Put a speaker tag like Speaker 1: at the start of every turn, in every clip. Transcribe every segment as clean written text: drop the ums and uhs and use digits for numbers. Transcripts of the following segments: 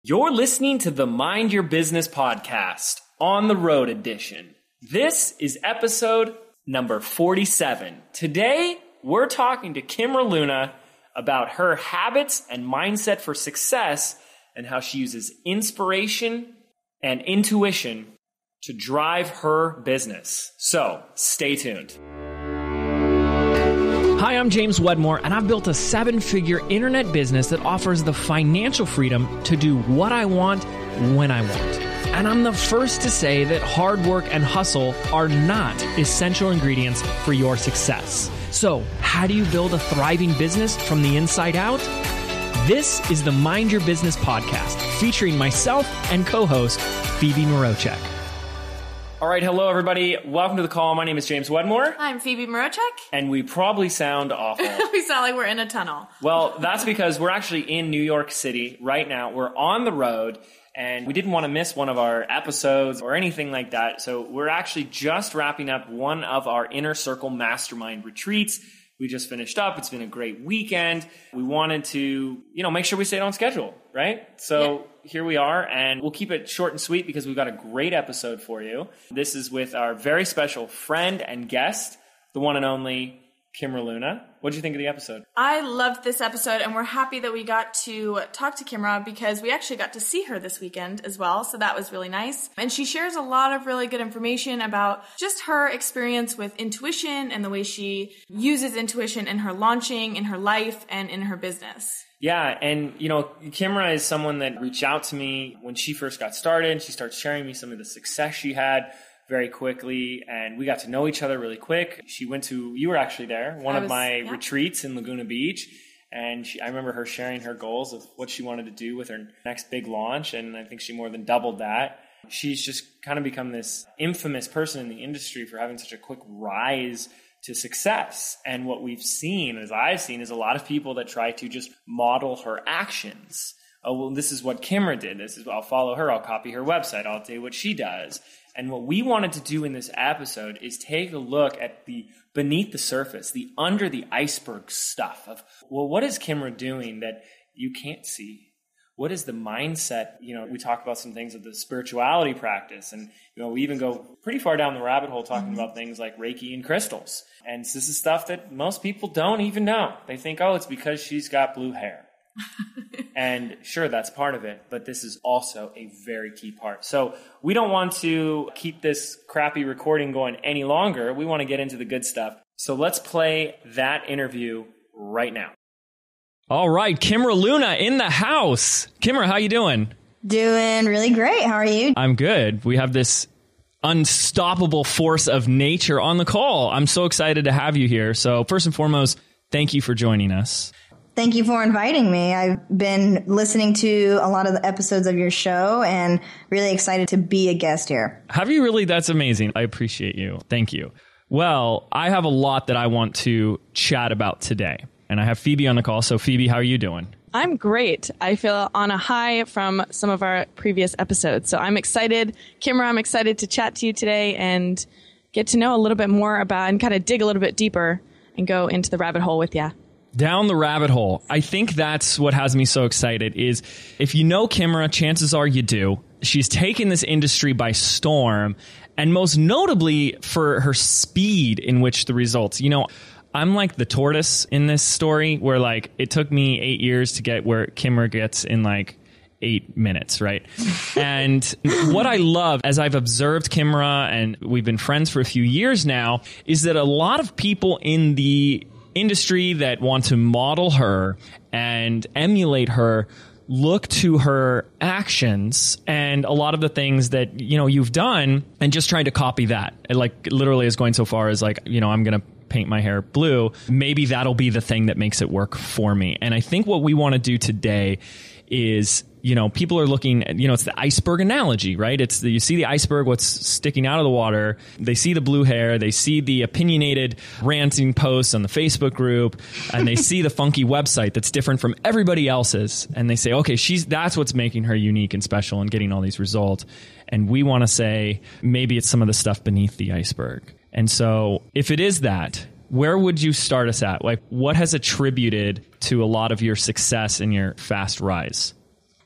Speaker 1: You're listening to the Mind Your Business podcast, on the road edition. This is episode number 47. Today, we're talking to Kimra Luna about her habits and mindset for success and how she uses inspiration and intuition to drive her business. So, stay tuned. Hi, I'm James Wedmore, and I've built a 7-figure internet business that offers the financial freedom to do what I want, when I want. And I'm the first to say that hard work and hustle are not essential ingredients for your success. So, how do you build a thriving business from the inside out? This is the Mind Your Business podcast, featuring myself and co-host Phoebe Mroczek. All right, hello everybody. Welcome to the call. My name is James Wedmore.
Speaker 2: I'm Phoebe Mroczek.
Speaker 1: And we probably sound awful.
Speaker 2: We sound like we're in a tunnel.
Speaker 1: Well, that's because we're actually in New York City right now. We're on the road, and we didn't want to miss one of our episodes or anything like that. So we're actually just wrapping up one of our Inner Circle Mastermind retreats. We just finished up. It's been a great weekend. We wanted to, make sure we stayed on schedule, right? So Here we are, and we'll keep it short and sweet because we've got a great episode for you. This is with our very special friend and guest, the one and only Kimra Luna. What did you think of the episode?
Speaker 2: I loved this episode, and we're happy that we got to talk to Kimra because we actually got to see her this weekend as well, so that was really nice. And she shares a lot of really good information about just her experience with intuition and the way she uses intuition in her launching, in her life, and in her business.
Speaker 1: Yeah, and Kimra is someone that reached out to me when she first got started. She started sharing me some of the success she had very quickly, and we got to know each other really quick. You were actually there, one of my retreats in Laguna Beach, and I remember her sharing her goals of what she wanted to do with her next big launch, and I think she more than doubled that. She's just kind of become this infamous person in the industry for having such a quick rise to success. And what we've seen, as I've seen, is a lot of people that try to just model her actions. Oh, well, this is what Kimra did. I'll follow her. I'll copy her website. I'll do what she does. And what we wanted to do in this episode is take a look at the beneath the surface, the under the iceberg stuff of, well, what is Kimra doing that you can't see? What is the mindset? We talk about some things of the spirituality practice, and we even go pretty far down the rabbit hole talking about things like Reiki and crystals. And this is stuff that most people don't even know. They think, oh, it's because she's got blue hair. And sure, that's part of it, but this is also a very key part. So we don't want to keep this crappy recording going any longer. We want to get into the good stuff. So let's play that interview right now. All right, Kimra Luna in the house. Kimra, how you doing?
Speaker 3: Doing really great. How are you?
Speaker 1: I'm good. We have this unstoppable force of nature on the call. I'm so excited to have you here. So first and foremost, thank you for joining us.
Speaker 3: Thank you for inviting me. I've been listening to a lot of the episodes of your show and really excited to be a guest here.
Speaker 1: Have you really? That's amazing. I appreciate you. Thank you. Well, I have a lot that I want to chat about today. And I have Phoebe on the call. So Phoebe, how are you doing?
Speaker 4: I'm great. I feel on a high from some of our previous episodes. So I'm excited. Kimra, I'm excited to chat to you today and get to know a little bit more about and kind of dig a little bit deeper and go into the rabbit hole with you.
Speaker 1: Down the rabbit hole. I think that's what has me so excited is if you know Kimra, chances are you do. She's taken this industry by storm, and most notably for her speed in which the results, I'm like the tortoise in this story where it took me 8 years to get where Kimra gets in 8 minutes, right? And what I love as I've observed Kimra, and we've been friends for a few years now, is that a lot of people in the industry that want to model her and emulate her look to her actions and a lot of the things that, you've done and just trying to copy that. It literally is going so far as I'm going to paint my hair blue. Maybe that'll be the thing that makes it work for me. And I think what we want to do today is, people are looking at, it's the iceberg analogy, right? You see the iceberg, what's sticking out of the water. They see the blue hair. They see the opinionated ranting posts on the Facebook group, and they see the funky website that's different from everybody else's. And they say, okay, that's what's making her unique and special and getting all these results. And we want to say, maybe it's some of the stuff beneath the iceberg. And so if it is that, where would you start us at? What has attributed to a lot of your success and your fast rise?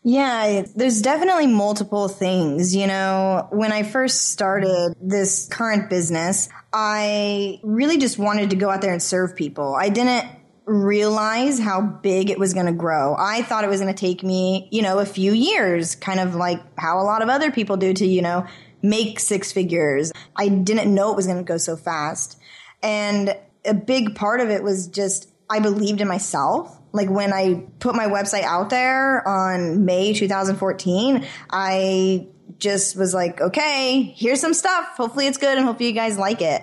Speaker 3: Yeah, there's definitely multiple things. You know, when I first started this current business, I really just wanted to go out there and serve people. I didn't realize how big it was going to grow. I thought it was going to take me, a few years, kind of like how a lot of other people do to, make six figures. I didn't know it was going to go so fast. And a big part of it was just I believed in myself. Like when I put my website out there on May 2014, I just was like, okay, here's some stuff. Hopefully it's good and hopefully you guys like it.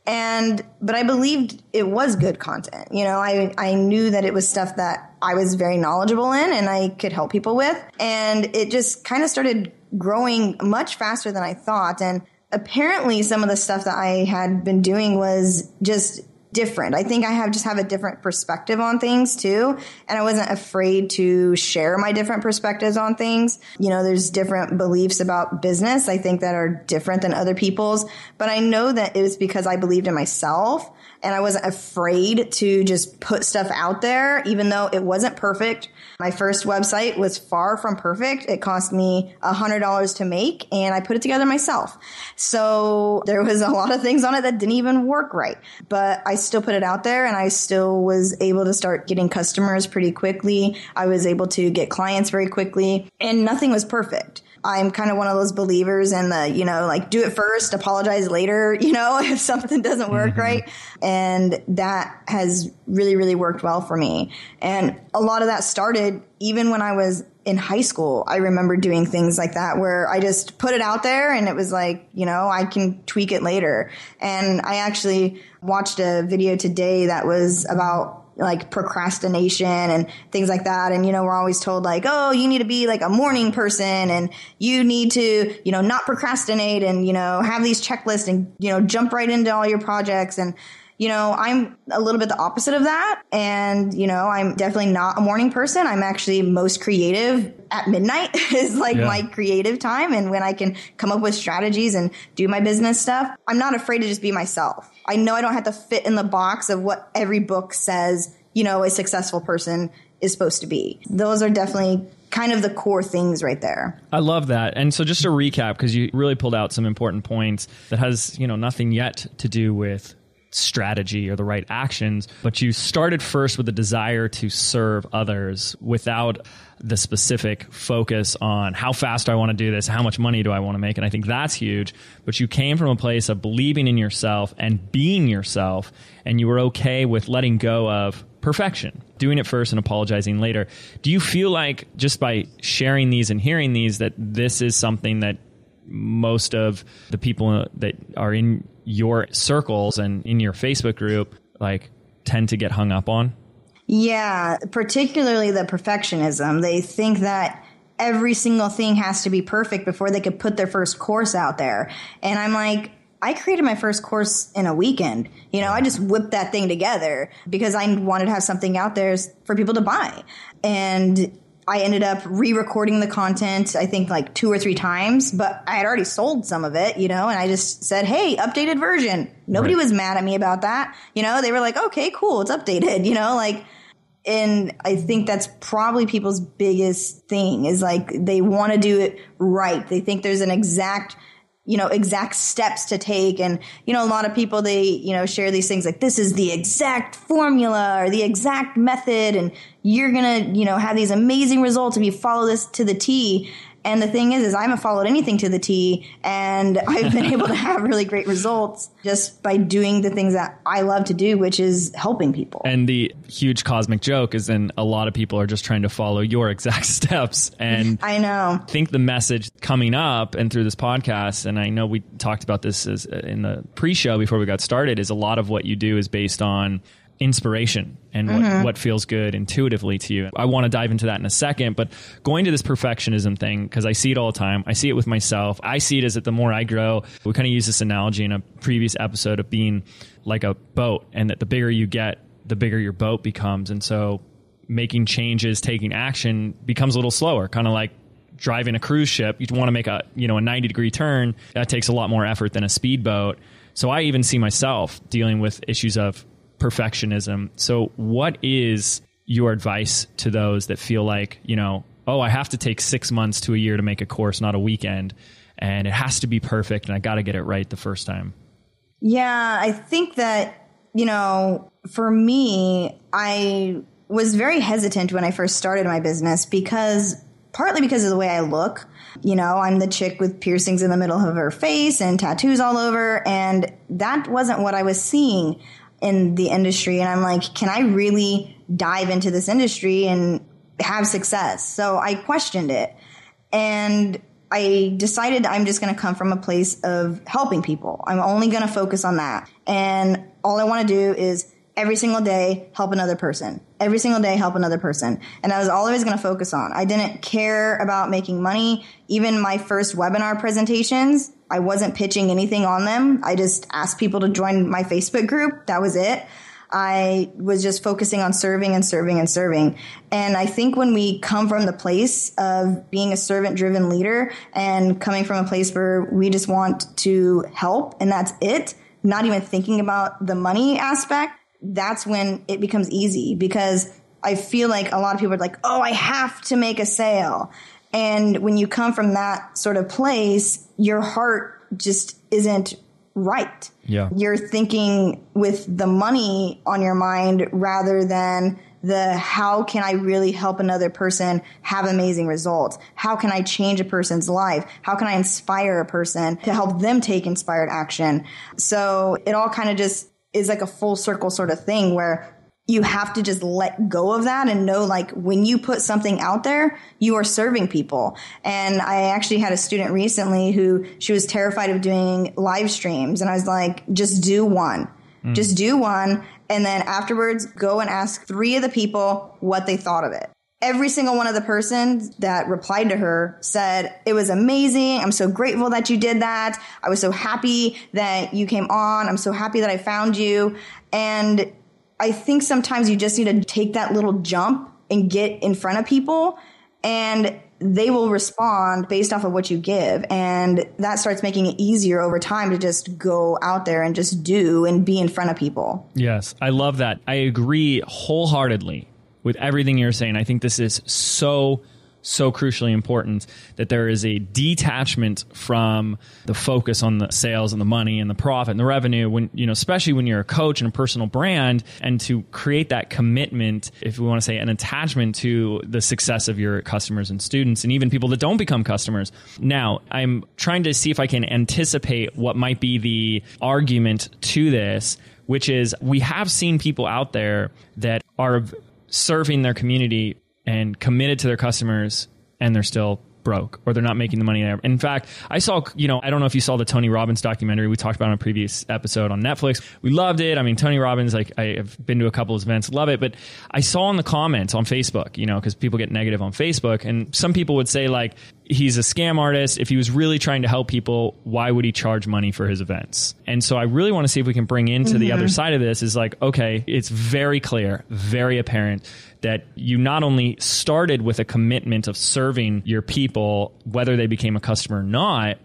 Speaker 3: But I believed it was good content. I knew that it was stuff that I was very knowledgeable in and I could help people with. And it just kind of started growing much faster than I thought. And apparently some of the stuff that I had been doing was just different. I think I have a different perspective on things too. And I wasn't afraid to share my different perspectives on things. There's different beliefs about business, I think, that are different than other people's. But I know that it was because I believed in myself and I wasn't afraid to just put stuff out there, even though it wasn't perfect. My first website was far from perfect. It cost me $100 to make and I put it together myself. So there was a lot of things on it that didn't even work right, but I still put it out there and I still was able to start getting customers pretty quickly. I was able to get clients very quickly and nothing was perfect. I'm kind of one of those believers in the, do it first, apologize later, if something doesn't work right. And that has really, really worked well for me. And a lot of that started even when I was in high school. I remember doing things like that where I just put it out there and it was like, I can tweak it later. And I actually watched a video today that was about like procrastination and things like that. And, we're always told like, oh, you need to be like a morning person and you need to, not procrastinate and, have these checklists and, jump right into all your projects. And, I'm a little bit the opposite of that. And, I'm definitely not a morning person. I'm actually most creative at midnight is like my creative time. And when I can come up with strategies and do my business stuff, I'm not afraid to just be myself. I know I don't have to fit in the box of what every book says, a successful person is supposed to be. Those are definitely kind of the core things right there.
Speaker 5: I love that. And so just to recap, because you really pulled out some important points that has, nothing yet to do with strategy or the right actions, but you started first with a desire to serve others without the specific focus on how fast do I want to do this, how much money do I want to make, and I think that's huge. But you came from a place of believing in yourself and being yourself, and you were okay with letting go of perfection, doing it first and apologizing later. Do you feel like just by sharing these and hearing these that this is something that most of the people that are in your circles and in your Facebook group like tend to get hung up on?
Speaker 3: Yeah, particularly the perfectionism. They think that every single thing has to be perfect before they could put their first course out there. And I'm like, I created my first course in a weekend. I just whipped that thing together because I wanted to have something out there for people to buy. And I ended up re-recording the content, I think like 2 or 3 times, but I had already sold some of it, and I just said, hey, updated version. Nobody was mad at me about that. They were like, okay, cool, it's updated, and I think that's probably people's biggest thing is like they want to do it right. They think there's an exact steps to take. And, a lot of people, they, share these things like this is the exact formula or the exact method. And you're going to, have these amazing results if you follow this to the T. And the thing is I haven't followed anything to the T, and I've been able to have really great results just by doing the things that I love to do, which is helping people.
Speaker 5: And the huge cosmic joke is then a lot of people are just trying to follow your exact steps. And
Speaker 3: I know.
Speaker 5: I think the message coming up and through this podcast, and I know we talked about this in the pre-show before we got started, is a lot of what you do is based on inspiration and what feels good intuitively to you. I want to dive into that in a second, but going to this perfectionism thing, because I see it all the time. I see it with myself. I see it as that the more I grow, we kind of use this analogy in a previous episode of being like a boat, and that the bigger you get, the bigger your boat becomes. And so making changes, taking action becomes a little slower, kind of like driving a cruise ship. You want to make a 90-degree turn. That takes a lot more effort than a speedboat. So I even see myself dealing with issues of perfectionism. So what is your advice to those that feel like, oh, I have to take 6 months to a year to make a course, not a weekend. And it has to be perfect. And I got to get it right the first time.
Speaker 3: Yeah, I think that, for me, I was very hesitant when I first started my business partly because of the way I look. I'm the chick with piercings in the middle of her face and tattoos all over. And that wasn't what I was seeing in the industry. And I'm like, can I really dive into this industry and have success? So I questioned it. And I decided I'm just going to come from a place of helping people. I'm only going to focus on that. And all I want to do is every single day help another person. Every single day help another person. And that was all I was going to focus on. I didn't care about making money. Even my first webinar presentations, I wasn't pitching anything on them. I just asked people to join my Facebook group. That was it. I was just focusing on serving and serving and serving. And I think when we come from the place of being a servant-driven leader and coming from a place where we just want to help and that's it, not even thinking about the money aspect, that's when it becomes easy, because I feel like a lot of people are like, oh, I have to make a sale. And when you come from that sort of place, your heart just isn't right.
Speaker 5: Yeah.
Speaker 3: You're thinking with the money on your mind rather than the how can I really help another person have amazing results? How can I change a person's life? How can I inspire a person to help them take inspired action? So it all kind of just is like a full circle sort of thing where you have to just let go of that and know, like, when you put something out there, you are serving people. And I actually had a student recently who she was terrified of doing live streams. And I was like, just do one. Just do one. And then afterwards, go and ask 3 of the people what they thought of it. Every single one of the persons that replied to her said, it was amazing. I'm so grateful that you did that. I was so happy that you came on. I'm so happy that I found you. And I think sometimes you just need to take that little jump and get in front of people, and they will respond based off of what you give. And that starts making it easier over time to just go out there and just do and be in front of people.
Speaker 5: Yes, I love that. I agree wholeheartedly with everything you're saying. I think this is so crucially important, that there is a detachment from the focus on the sales and the money and the profit and the revenue, when, especially when you're a coach and a personal brand, and to create that commitment, if we want to say an attachment to the success of your customers and students, and even people that don't become customers. Now, I'm trying to see if I can anticipate what might be the argument to this, which is we have seen people out there that are serving their community and committed to their customers, and they're still broke, or they're not making the money there. In fact, I saw, I don't know if you saw the Tony Robbins documentary we talked about on a previous episode on Netflix. We loved it. I mean, Tony Robbins, I have been to a couple of his events, love it. But I saw in the comments on Facebook, because people get negative on Facebook, and some people would say, like, he's a scam artist. If he was really trying to help people, why would he charge money for his events? And so I really want to see if we can bring into the other side of this is like, okay, it's very clear, very apparent that you not only started with a commitment of serving your people, whether they became a customer or not,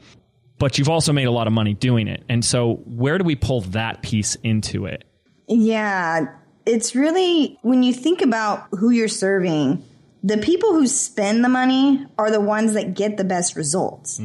Speaker 5: but you've also made a lot of money doing it. And so where do we pull that piece into it?
Speaker 3: Yeah, it's really, when you think about who you're serving, the people who spend the money are the ones that get the best results.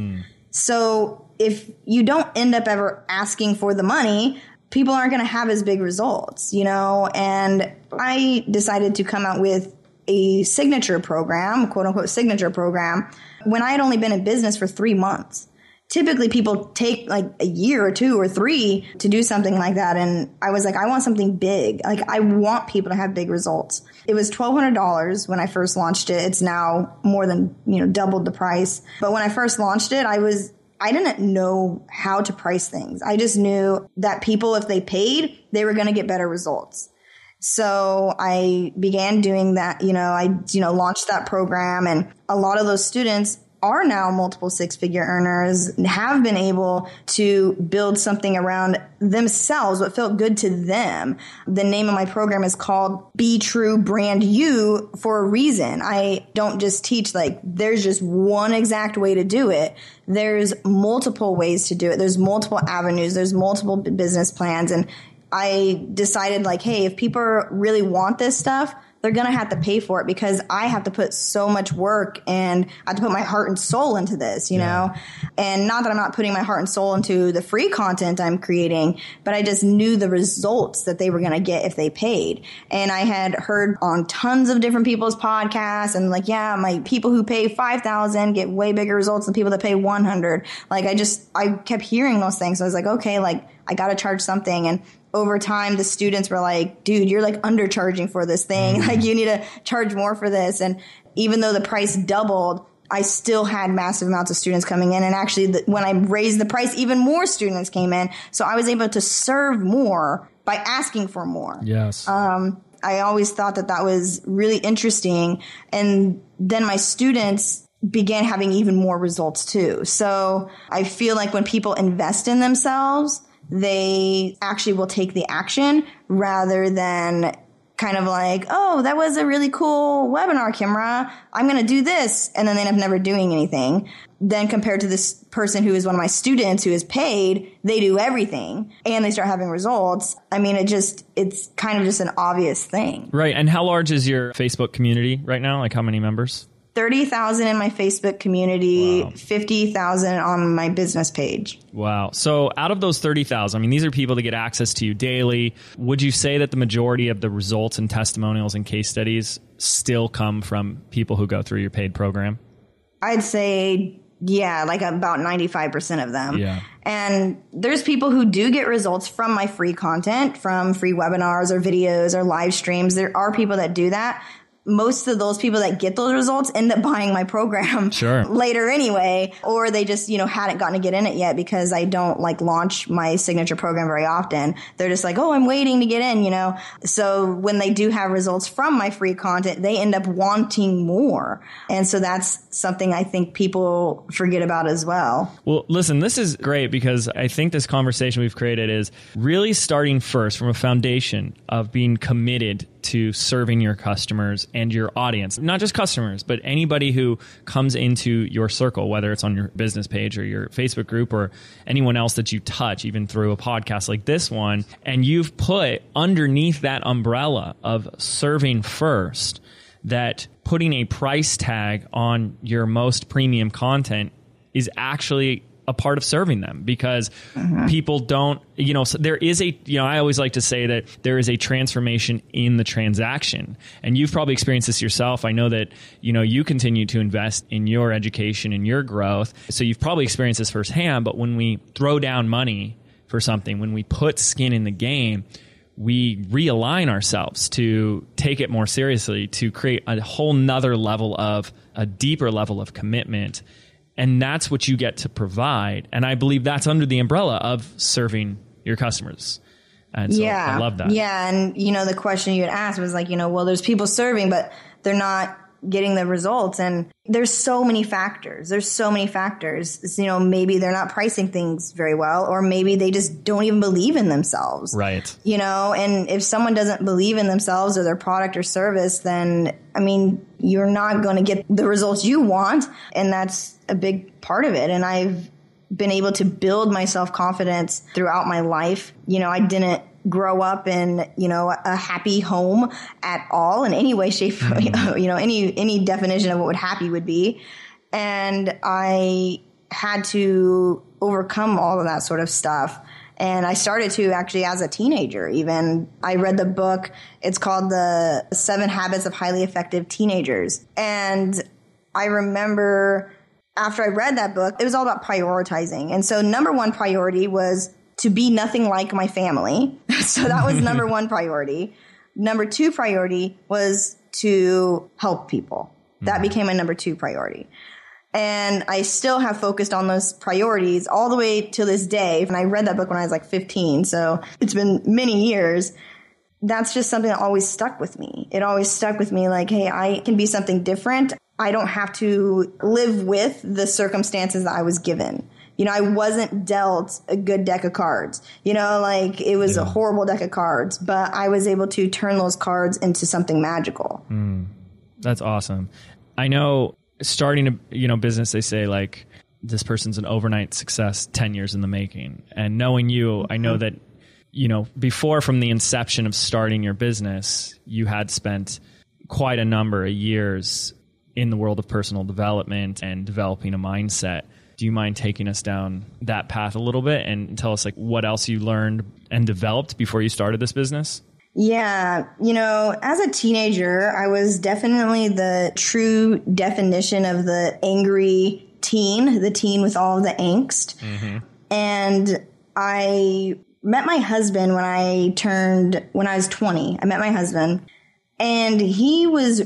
Speaker 3: So if you don't end up ever asking for the money, people aren't going to have as big results, and I decided to come out with a signature program, quote unquote signature program, when I had only been in business for 3 months. Typically people take like a year or 2 or 3 to do something like that. And I was like, I want something big. Like, I want people to have big results. It was $1,200 when I first launched it. It's now more than, doubled the price. But when I first launched it, I didn't know how to price things. I just knew that people, if they paid, they were going to get better results. So I began doing that. I launched that program, and a lot of those students are now multiple 6-figure earners, have been able to build something around themselves, what felt good to them. The name of my program is called Be True Brand You for a reason. I don't just teach like there's just one exact way to do it. There's multiple ways to do it. There's multiple avenues. There's multiple business plans. And I decided like, hey, if people really want this stuff, they're going to have to pay for it because I have to put so much work and I have to put my heart and soul into this, you know? And not that I'm not putting my heart and soul into the free content I'm creating, but I just knew the results that they were going to get if they paid. And I had heard on tons of different people's podcasts and like, yeah, my people who pay 5,000 get way bigger results than people that pay 100. Like I kept hearing those things. So I was like, okay, like I got to charge something. And over time, the students were like, dude, you're like undercharging for this thing. Like you need to charge more for this. And even though the price doubled, I still had massive amounts of students coming in. And actually, when I raised the price, even more students came in. So I was able to serve more by asking for more.
Speaker 5: Yes.
Speaker 3: I always thought that was really interesting. And then my students began having even more results too. So I feel like when people invest in themselves, they actually will take the action rather than kind of like, oh, that was a really cool webinar, Kimra. I'm going to do this. And then they end up never doing anything. Then compared to this person who is one of my students who is paid, they do everything and they start having results. I mean, it's kind of just an obvious thing.
Speaker 5: Right. And how large is your Facebook community right now? Like how many members?
Speaker 3: 30,000 in my Facebook community, wow. 50,000 on my business page.
Speaker 5: Wow. So out of those 30,000, I mean, these are people that get access to you daily. Would you say that the majority of the results and testimonials and case studies still come from people who go through your paid program?
Speaker 3: I'd say, yeah, like about 95% of them.
Speaker 5: Yeah.
Speaker 3: And there's people who do get results from my free content, from free webinars or videos or live streams. There are people that do that. Most of those people that get those results end up buying my program later anyway, or they just, hadn't gotten to get in it yet because I don't like launch my signature program very often. They're just like, oh, I'm waiting to get in, So when they do have results from my free content, they end up wanting more. And so that's something I think people forget about as well.
Speaker 5: Well, listen, this is great because I think this conversation we've created is really starting first from a foundation of being committed to serving your customers and your audience, not just customers, but anybody who comes into your circle, whether it's on your business page or your Facebook group or anyone else that you touch, even through a podcast like this one. And you've put underneath that umbrella of serving first, that putting a price tag on your most premium content is actually a part of serving them because people don't, so there is I always like to say that there is a transformation in the transaction, and you've probably experienced this yourself. I know that, you continue to invest in your education and your growth. So you've probably experienced this firsthand, but when we throw down money for something, when we put skin in the game, we realign ourselves to take it more seriously, to create a whole nother level of a deeper level of commitment. And that's what you get to provide. And I believe that's under the umbrella of serving your customers. And so I love that.
Speaker 3: Yeah. And, the question you had asked was like, well, there's people serving, but they're not getting the results. And there's so many factors. Maybe they're not pricing things very well, or maybe they just don't even believe in themselves.
Speaker 5: Right.
Speaker 3: And if someone doesn't believe in themselves or their product or service, then, you're not going to get the results you want. And that's a big part of it. And I've been able to build my self-confidence throughout my life. I didn't grow up in, a happy home at all in any way, shape, any definition of what happy would be. And I had to overcome all of that sort of stuff. And I started to actually as a teenager even. I read the book. It's called The 7 Habits of Highly Effective Teenagers. And I remember after I read that book, it was all about prioritizing. And so number one priority was to be nothing like my family. So that was number one priority. Number two priority was to help people. That became my number two priority. And I still have focused on those priorities all the way to this day. And I read that book when I was like 15. So it's been many years. That's just something that always stuck with me. It always stuck with me like, hey, I can be something different. I don't have to live with the circumstances that I was given. I wasn't dealt a good deck of cards. It was a horrible deck of cards, but I was able to turn those cards into something magical.
Speaker 5: That's awesome. I know starting a business, they say like this person's an overnight success, 10 years in the making. And knowing you, I know that, before from the inception of starting your business, you had spent quite a number of years in the world of personal development and developing a mindset. Do you mind taking us down that path a little bit and tell us like what else you learned and developed before you started this business?
Speaker 3: Yeah. As a teenager, I was definitely the true definition of the angry teen, the teen with all of the angst. Mm-hmm. And I met my husband when I was 20. I met my husband and he was,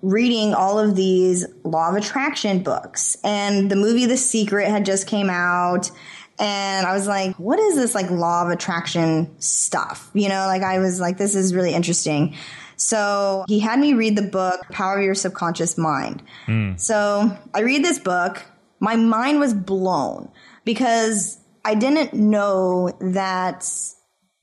Speaker 3: reading all of these law of attraction books, and the movie The Secret had just came out. And I was like, what is this like law of attraction stuff? I was like, this is really interesting. So he had me read the book, Power of Your Subconscious Mind. So I read this book. My mind was blown because I didn't know that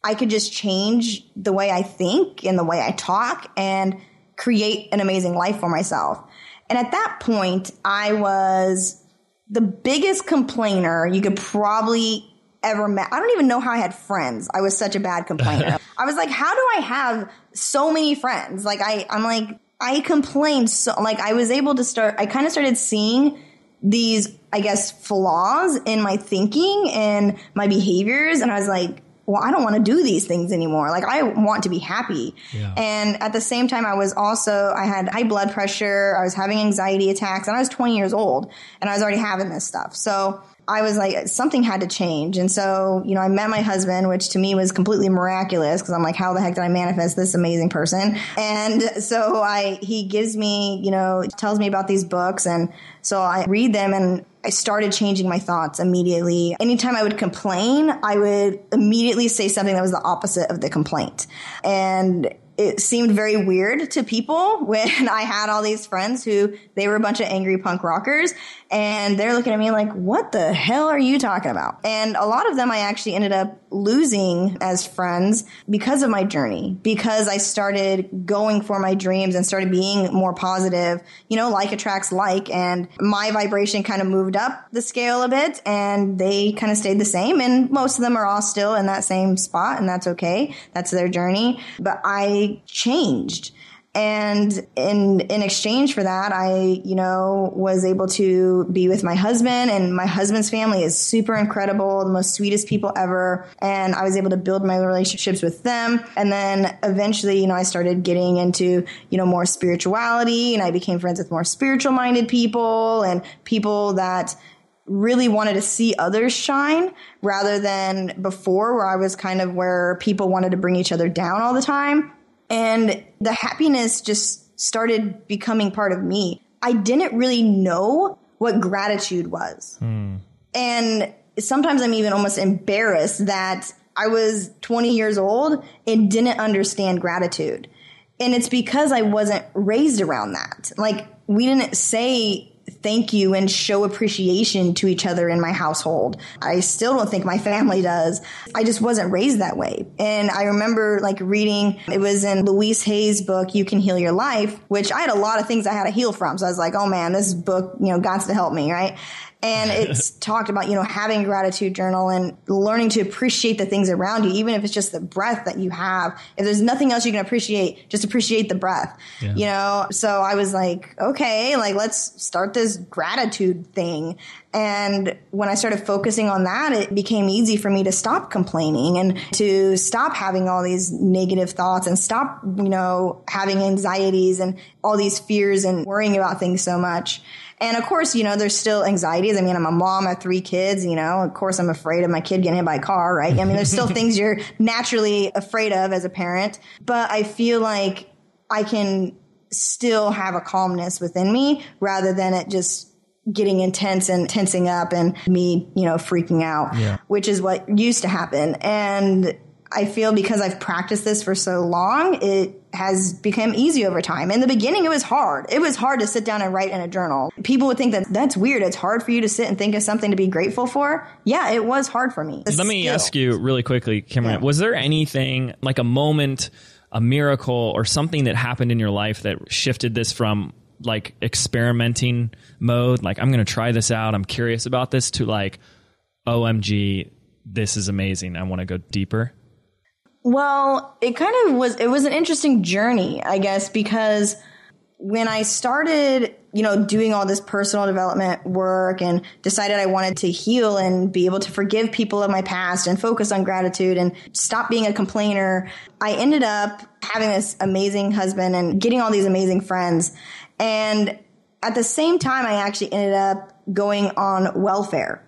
Speaker 3: I could just change the way I think and the way I talk and create an amazing life for myself. And at that point, I was the biggest complainer you could probably ever met. I don't even know how I had friends. I was such a bad complainer. I was like, how do I have so many friends? Like, I complained so, like, I was able to I kind of started seeing these, I guess, flaws in my thinking and my behaviors. And I was like, well, I don't want to do these things anymore. Like, I want to be happy. Yeah. And at the same time, I had high blood pressure. I was having anxiety attacks, and I was 20 years old, and I was already having this stuff. So I was like, something had to change. And so, I met my husband, which to me was completely miraculous because I'm like, how the heck did I manifest this amazing person? And so he gives me, tells me about these books. And so I read them and I started changing my thoughts immediately. Anytime I would complain, I would immediately say something that was the opposite of the complaint. And it seemed very weird to people when I had all these friends who they were a bunch of angry punk rockers, and they're looking at me like, what the hell are you talking about? And a lot of them I actually ended up losing as friends because of my journey, because I started going for my dreams and started being more positive, like attracts like, and my vibration kind of moved up the scale a bit and they kind of stayed the same. And most of them are all still in that same spot, and that's okay. That's their journey. But I changed. And in exchange for that, I, was able to be with my husband, and my husband's family is super incredible, the most sweetest people ever. And I was able to build my relationships with them. And then eventually, I started getting into, more spirituality, and I became friends with more spiritual minded people and people that really wanted to see others shine rather than before, where I was kind of where people wanted to bring each other down all the time. And the happiness just started becoming part of me. I didn't really know what gratitude was. And sometimes I'm even almost embarrassed that I was 20 years old and didn't understand gratitude. And it's because I wasn't raised around that. Like, we didn't say thank you and show appreciation to each other in my household. I still don't think my family does. I just wasn't raised that way. And I remember reading, it was in Louise Hay's book, You Can Heal Your Life, which I had a lot of things I had to heal from. So I was like, oh man, this book, God's to help me, right? And it's talked about, having a gratitude journal and learning to appreciate the things around you, even if it's just the breath that you have. If there's nothing else you can appreciate, just appreciate the breath, So I was like, okay, let's start this gratitude thing. And when I started focusing on that, it became easy for me to stop complaining and to stop having all these negative thoughts and stop, having anxieties and all these fears and worrying about things so much. And of course, there's still anxieties. I mean, I'm a mom, I have 3 kids, of course I'm afraid of my kid getting hit by a car, right? I mean, there's still things you're naturally afraid of as a parent, but I feel like I can still have a calmness within me rather than it just getting intense and tensing up and me, freaking out, which is what used to happen. And I feel because I've practiced this for so long, it has become easy over time. In the beginning, it was hard. It was hard to sit down and write in a journal. People would think that that's weird. It's hard for you to sit and think of something to be grateful for. Yeah, it was hard for me.
Speaker 5: Let me ask you really quickly, Kimra, was there anything like a moment, a miracle, or something that happened in your life that shifted this from experimenting mode, like I'm going to try this out, I'm curious about this, to OMG, this is amazing, I want to go deeper?
Speaker 3: Well, it was an interesting journey, I guess, because when I started, doing all this personal development work and decided I wanted to heal and be able to forgive people of my past and focus on gratitude and stop being a complainer, I ended up having this amazing husband and getting all these amazing friends. And at the same time, I actually ended up going on welfare.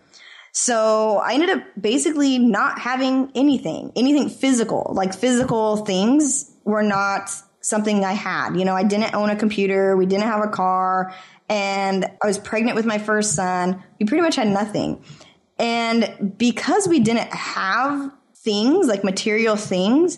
Speaker 3: So I ended up basically not having anything physical. Like physical things were not something I had. I didn't own a computer. We didn't have a car. And I was pregnant with my first son. We pretty much had nothing. And because we didn't have things, like material things,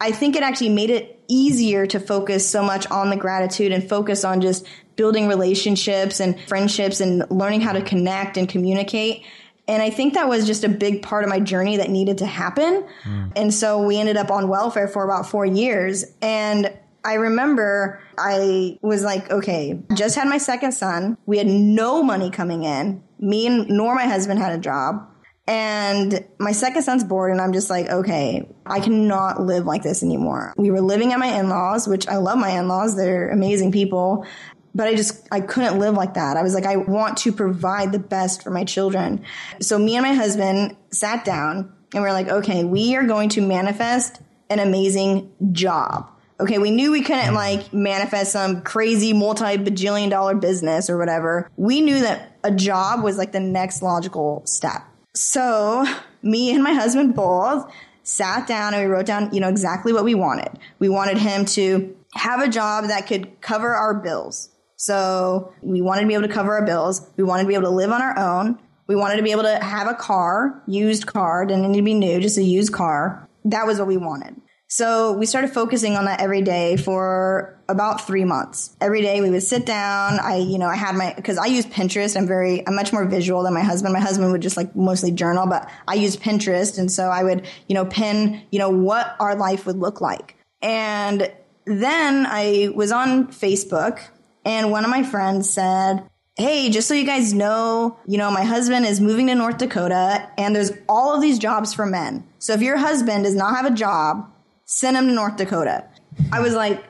Speaker 3: I think it actually made it easier to focus so much on the gratitude and focus on just building relationships and friendships and learning how to connect and communicate. And I think that was just a big part of my journey that needed to happen. And so we ended up on welfare for about 4 years. And I remember I was like, okay, just had my second son. We had no money coming in. Nor my husband had a job. And my second son's bored, and I'm just like, okay, I cannot live like this anymore. We were living at my in-laws, which I love my in-laws. They're amazing people. But I couldn't live like that. I was like, I want to provide the best for my children. So me and my husband sat down and we were like, okay, we are going to manifest an amazing job. Okay, we knew we couldn't manifest some crazy multi-bajillion dollar business or whatever. We knew that a job was like the next logical step. So me and my husband both sat down and we wrote down, exactly what we wanted. We wanted him to have a job that could cover our bills. So we wanted to be able to cover our bills. We wanted to be able to live on our own. We wanted to be able to have a car, used car, didn't need to be new, just a used car. That was what we wanted. So we started focusing on that every day for about 3 months. Every day we would sit down. I had because I use Pinterest. I'm much more visual than my husband. My husband would just mostly journal, but I use Pinterest. And so I would, pin, what our life would look like. And then I was on Facebook. And one of my friends said, hey, just so you guys know, my husband is moving to North Dakota and there's all of these jobs for men. So if your husband does not have a job, send him to North Dakota. I was like,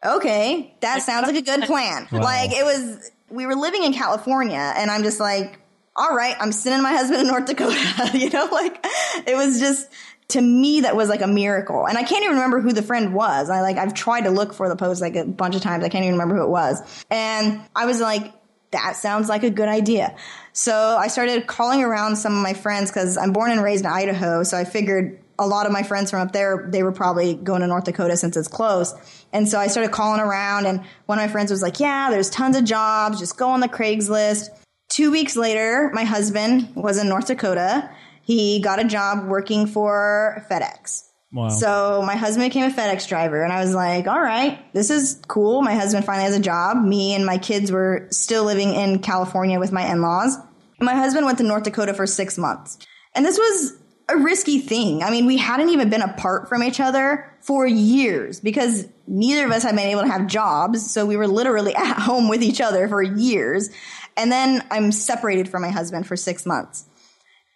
Speaker 3: okay, that sounds like a good plan. Wow. We were living in California and I'm just like, all right, I'm sending my husband to North Dakota. It was just, to me, that was like a miracle. And I can't even remember who the friend was. I've tried to look for the post a bunch of times. I can't even remember who it was. And I was like, that sounds like a good idea. So I started calling around some of my friends because I'm born and raised in Idaho. So I figured a lot of my friends from up there, they were probably going to North Dakota since it's close. And so I started calling around and one of my friends was like, yeah, there's tons of jobs. Just go on the Craigslist. 2 weeks later, my husband was in North Dakota. He got a job working for FedEx. Wow. So my husband became a FedEx driver and I was like, all right, this is cool. My husband finally has a job. Me and my kids were still living in California with my in-laws. My husband went to North Dakota for 6 months. And this was a risky thing. I mean, we hadn't even been apart from each other for years because neither of us had been able to have jobs. So we were literally at home with each other for years. And then I'm separated from my husband for 6 months.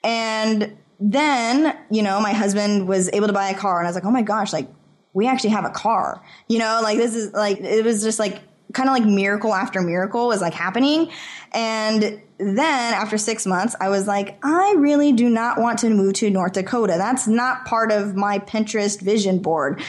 Speaker 3: And then, my husband was able to buy a car and I was like, oh my gosh, we actually have a car, this is it was just kind of miracle after miracle was happening. And then after 6 months, I was like, I really do not want to move to North Dakota. That's not part of my Pinterest vision board.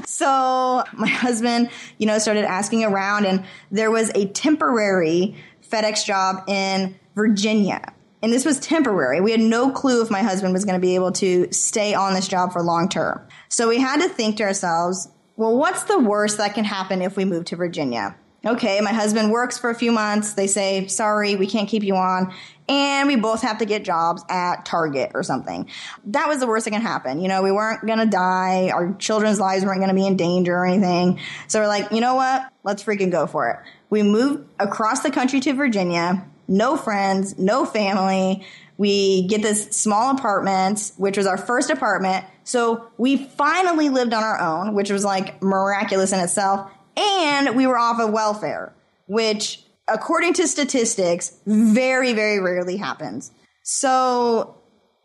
Speaker 3: So my husband, started asking around and there was a temporary FedEx job in Virginia. And this was temporary. We had no clue if my husband was going to be able to stay on this job for long term. So we had to think to ourselves, well, what's the worst that can happen if we move to Virginia? Okay, my husband works for a few months. They say, sorry, we can't keep you on. And we both have to get jobs at Target or something. That was the worst that can happen. We weren't going to die. Our children's lives weren't going to be in danger or anything. So we're like, you know what? Let's freaking go for it. We moved across the country to Virginia. No friends, no family. We get this small apartment, which was our first apartment. So we finally lived on our own, which was miraculous in itself. And we were off of welfare, which according to statistics, very, very rarely happens. So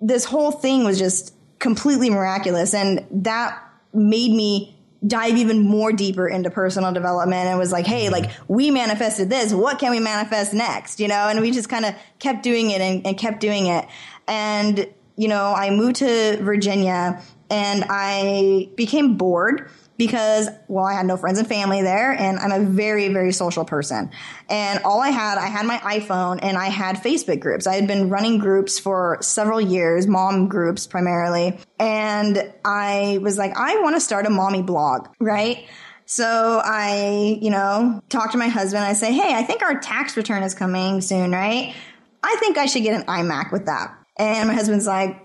Speaker 3: this whole thing was just completely miraculous. And that made me dive even more deeper into personal development and was like, hey, like we manifested this. What can we manifest next? You know, and we just kind of kept doing it and kept doing it. And, you know, I moved to Virginia and I became bored because, well, I had no friends and family there, and I'm a very, very social person. And I had my iPhone and I had Facebook groups. I had been running groups for several years, mom groups primarily. And I was like, I want to start a mommy blog, right? So I, you know, talk to my husband. I say, hey, I think our tax return is coming soon, right? I think I should get an iMac with that. And my husband's like,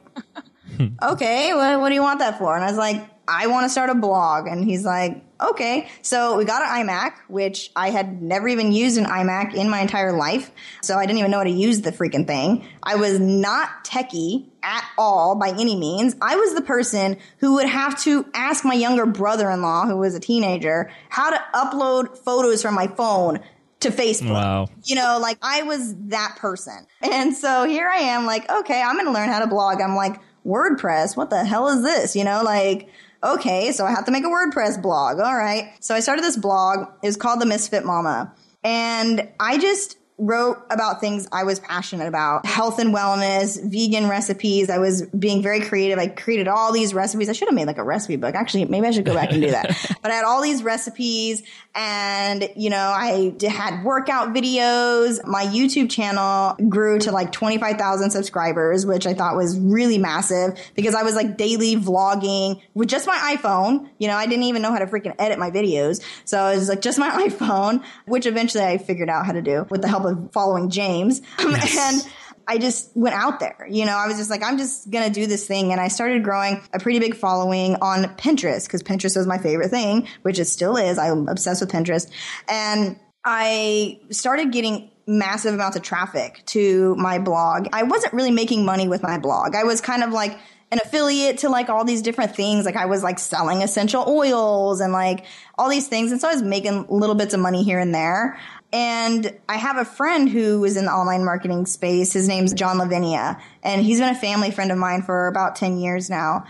Speaker 3: okay, what do you want that for? And I was like, I want to start a blog. And he's like, okay. So we got an iMac, which I had never even used an iMac in my entire life. So I didn't even know how to use the freaking thing. I was not techie at all by any means. I was the person who would have to ask my younger brother-in-law, who was a teenager, how to upload photos from my phone to Facebook.
Speaker 5: Wow.
Speaker 3: You know, like I was that person. And so here I am like, okay, I'm going to learn how to blog. I'm like, WordPress, what the hell is this? You know, like, okay, so I have to make a WordPress blog. All right. So I started this blog. It was called The Misfit Mama. And I just wrote about things I was passionate about. Health and wellness, vegan recipes. I was being very creative. I created all these recipes. I should have made like a recipe book. Actually, maybe I should go back and do that. But I had all these recipes and, you know, I had workout videos. My YouTube channel grew to like 25,000 subscribers, which I thought was really massive because I was like daily vlogging with just my iPhone. You know, I didn't even know how to freaking edit my videos. So it was like just my iPhone, which eventually I figured out how to do with the help of following James. Yes. And I just went out there. You know, I was just like, I'm just going to do this thing. And I started growing a pretty big following on Pinterest because Pinterest was my favorite thing, which it still is. I'm obsessed with Pinterest. And I started getting massive amounts of traffic to my blog. I wasn't really making money with my blog. I was kind of like an affiliate to like all these different things. Like I was like selling essential oils and like all these things. And so I was making little bits of money here and there. And I have a friend who is in the online marketing space. His name's John Lavinia, and he's been a family friend of mine for about 10 years now.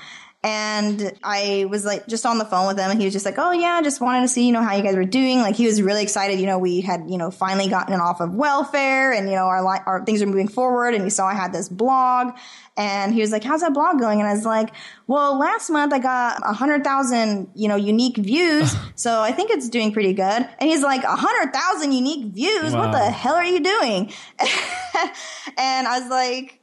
Speaker 3: And I was like just on the phone with him and he was just like, oh yeah, I just wanted to see, you know, how you guys were doing. Like he was really excited. You know, we had, you know, finally gotten off of welfare and, you know, our things are moving forward. And he saw I had this blog and he was like, how's that blog going? And I was like, well, last month I got 100,000, you know, unique views. So I think it's doing pretty good. And he's like, 100,000 unique views? Wow. What the hell are you doing? And I was like,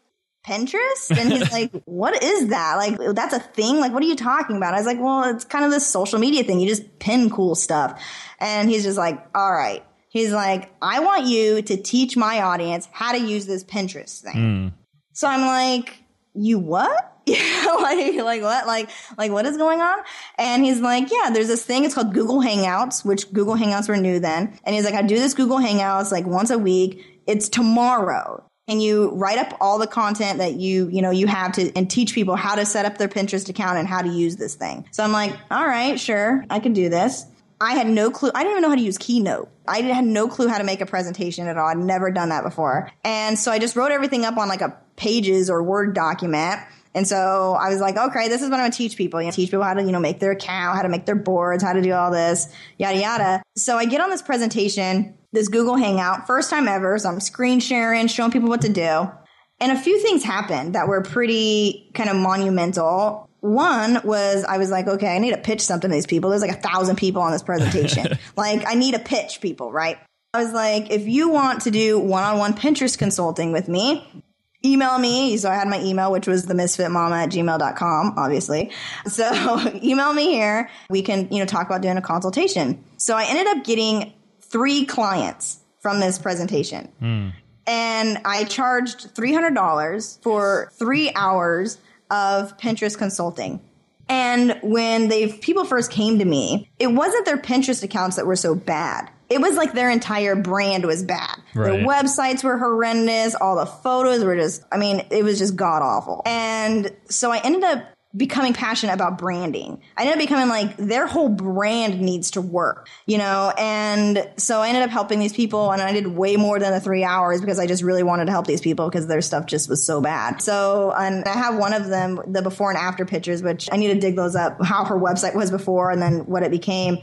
Speaker 3: Pinterest? And he's like, what is that? Like, that's a thing? Like, what are you talking about? I was like, well, it's kind of this social media thing. You just pin cool stuff. And he's just like, all right. He's like, I want you to teach my audience how to use this Pinterest thing. So I'm like, you what? like what? Like what is going on? And he's like, yeah, there's this thing. It's called Google Hangouts, which Google Hangouts were new then. And he's like, I do this Google Hangouts like once a week. It's tomorrow. And you write up all the content that you have to and teach people how to set up their Pinterest account and how to use this thing. So I'm like, all right, sure, I can do this. I had no clue. I didn't even know how to use Keynote. I had no clue how to make a presentation at all. I'd never done that before. And so I just wrote everything up on like a Pages or Word document. And so I was like, okay, this is what I'm going to teach people. You know, teach people how to, you know, make their account, how to make their boards, how to do all this, yada, yada. So I get on this presentation, this Google Hangout, first time ever. So I'm screen sharing, showing people what to do. And a few things happened that were pretty kind of monumental. One was I was like, okay, I need to pitch something to these people. There's like 1,000 people on this presentation. Like I need to pitch people, right? I was like, if you want to do one-on-one Pinterest consulting with me, email me. So I had my email, which was themisfitmama@gmail.com, obviously. So email me here. We can, you know, talk about doing a consultation. So I ended up getting 3 clients from this presentation. And I charged $300 for 3 hours of Pinterest consulting. And when people first came to me, it wasn't their Pinterest accounts that were so bad. It was like their entire brand was bad. Right. Their websites were horrendous. All the photos were just, I mean, it was just god awful. And so I ended up becoming passionate about branding. I ended up becoming like their whole brand needs to work, you know? And so I ended up helping these people, and I did way more than the 3 hours because I just really wanted to help these people because their stuff just was so bad. So, and I have one of them, the before and after pictures, which I need to dig those up, how her website was before and then what it became.